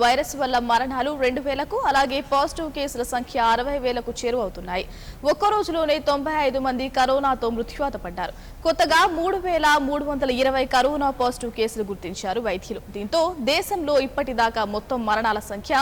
Virus వల్ల మరణాలు 2000కు అలాగే పాజిటివ్ కేసుల సంఖ్య 60,000కు చేరువవుతున్నాయి. ఒక్క రోజులోనే 95 మంది కరోనాతో మృత్యువాత పడ్డారు. కొత్తగా 3,320 కరోనా పాజిటివ్ కేసులు గుర్తించారు వైద్యులు. దీంతో దేశంలో ఇప్పటిదాకా మొత్తం మరణాల సంఖ్య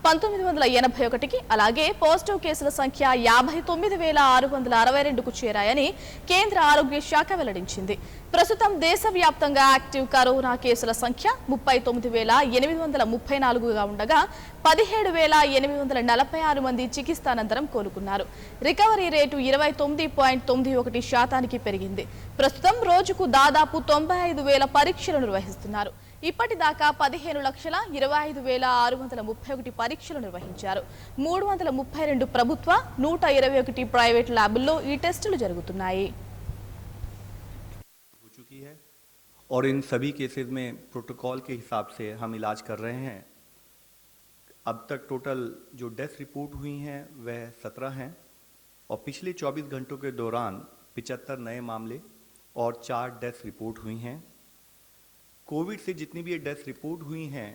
1981కి అలాగే పాజిటివ్ కేసుల సంఖ్య 59,662కు చేరాయని కేంద్ర ఆరోగ్య శాఖ వెల్లడించింది. ప్రస్తుతం దేశవ్యాప్తంగా యాక్టివ్ కరోనా కేసుల సంఖ్య 39,834గా ఉండగా 17,846 మంది చికిత్స అనంతరం కోలుకున్నారు. రికవరీ రేటు 29.91% పెరిగింది. ప్రస్తుతం రోజుకు దాదాపు 95,000 పరీక్షలు నిర్వహిస్తున్నారు. ఇప్పటిదాకా 15,25,631 పరీక్షలు నిర్వహించారు. 332 ప్రభుత్వ 121 ప్రైవేట్ ల్యాబుల్లో ఈ టెస్టులు జరుగుతున్నాయి. और इन सभी केसेस में प्रोटोकॉल के हिसाब से हम इलाज कर रहे हैं. अब तक टोटल जो डेथ रिपोर्ट हुई हैं वह 17 हैं और पिछले 24 घंटों के दौरान 75 नए मामले और 4 डेथ रिपोर्ट हुई हैं. कोविड से जितनी भी ये डेथ रिपोर्ट हुई हैं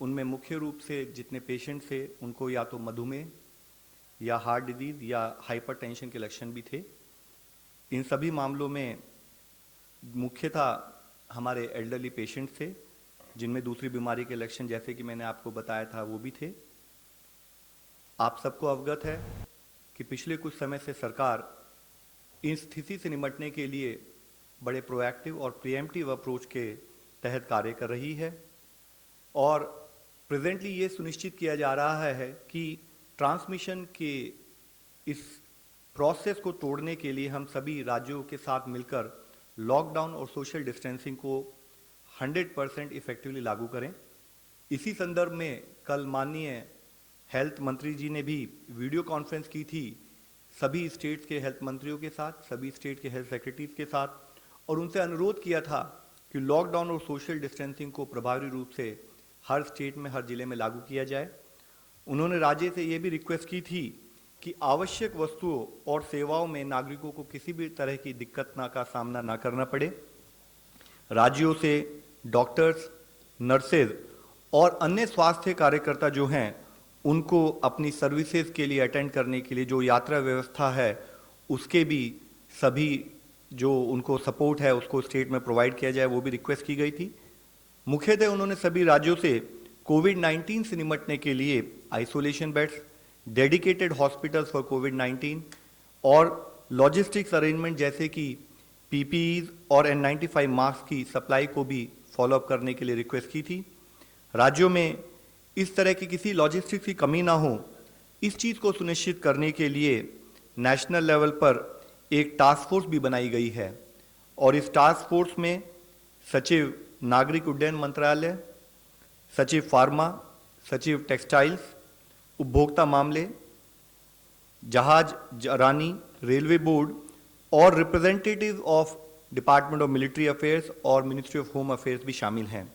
उनमें मुख्य रूप से जितने पेशेंट थे उनको या तो मधुमेह या हार्ट डिजीज़ या हाइपरटेंशन के लक्षण भी थे. इन सभी मामलों में मुख्यतः हमारे एल्डरली पेशेंट्स थे जिनमें दूसरी बीमारी के लक्षण जैसे कि मैंने आपको बताया था वो भी थे. आप सबको अवगत है कि पिछले कुछ समय से सरकार इन स्थिति से निपटने के लिए बड़े प्रोएक्टिव और प्रिएम्प्टिव अप्रोच के तहत कार्य कर रही है और प्रेजेंटली ये सुनिश्चित किया जा रहा है कि ट्रांसमिशन के इस प्रोसेस को तोड़ने के लिए हम सभी राज्यों के साथ मिलकर लॉकडाउन और सोशल डिस्टेंसिंग को 100% इफेक्टिवली लागू करें. इसी संदर्भ में कल माननीय हेल्थ मंत्री जी ने भी वीडियो कॉन्फ्रेंस की थी सभी स्टेट्स के हेल्थ मंत्रियों के साथ, सभी स्टेट के हेल्थ सेक्रेटरीज के साथ और उनसे अनुरोध किया था कि लॉकडाउन और सोशल डिस्टेंसिंग को प्रभावी रूप से हर स्टेट में, हर जिले में लागू किया जाए. उन्होंने राज्य से ये भी रिक्वेस्ट की थी कि आवश्यक वस्तुओं और सेवाओं में नागरिकों को किसी भी तरह की दिक्कत का सामना ना करना पड़े. राज्यों से डॉक्टर्स, नर्सेज और अन्य स्वास्थ्य कार्यकर्ता जो हैं उनको अपनी सर्विसेज के लिए अटेंड करने के लिए जो यात्रा व्यवस्था है उसके भी सभी जो उनको सपोर्ट है उसको स्टेट में प्रोवाइड किया जाए, वो भी रिक्वेस्ट की गई थी. मुख्यतः उन्होंने सभी राज्यों से कोविड-19 से निपटने के लिए isolation beds, dedicated hospitals for कोविड-19 और लॉजिस्टिक्स अरेंजमेंट जैसे कि पीपीईज और N95 मास्क की सप्लाई को भी फॉलोअप करने के लिए रिक्वेस्ट की थी. राज्यों में इस तरह की किसी लॉजिस्टिक्स की कमी ना हो इस चीज़ को सुनिश्चित करने के लिए नेशनल लेवल पर एक टास्क फोर्स भी बनाई गई है और इस टास्क फोर्स में सचिव नागरिक उड्डयन मंत्रालय, सचिव फार्मा, सचिव टेक्सटाइल्स, उपभोक्ता मामले, जहाज रानी, रेलवे बोर्ड और representative of department of military affairs और मिनिस्ट्री ऑफ होम अफेयर्स भी शामिल हैं.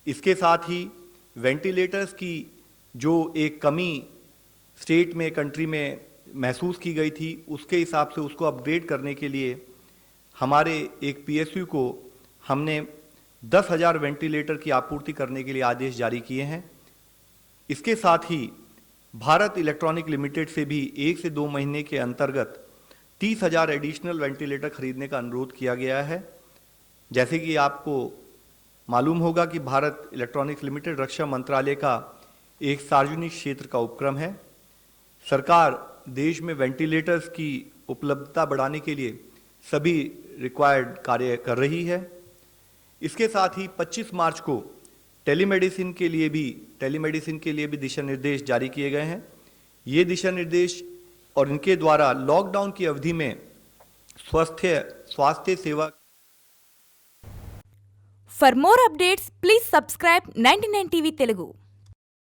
इसके साथ ही वेंटिलेटर्स की जो एक कमी स्टेट में, कंट्री में महसूस की गई थी उसके हिसाब से उसको अपग्रेड करने के लिए हमारे एक PSU को हमने 10,000 वेंटिलेटर की आपूर्ति करने के लिए आदेश जारी किए हैं. इसके साथ ही भारत इलेक्ट्रॉनिक लिमिटेड से भी 1 से 2 महीने के अंतर्गत 30,000 एडिशनल वेंटिलेटर खरीदने का अनुरोध किया गया है. जैसे कि आपको मालूम होगा कि भारत इलेक्ट्रॉनिक्स लिमिटेड रक्षा मंत्रालय का एक सार्वजनिक क्षेत्र का उपक्रम है. सरकार देश में वेंटिलेटर्स की उपलब्धता बढ़ाने के लिए सभी रिक्वायर्ड कार्य कर रही है. इसके साथ ही 25 मार्च को टेलीमेडिसिन के लिए भी दिशा निर्देश जारी किए गए हैं. ये दिशा निर्देश और इनके द्वारा लॉकडाउन की अवधि में स्वास्थ्य सेवा. For more updates, please subscribe 99 TV Telugu.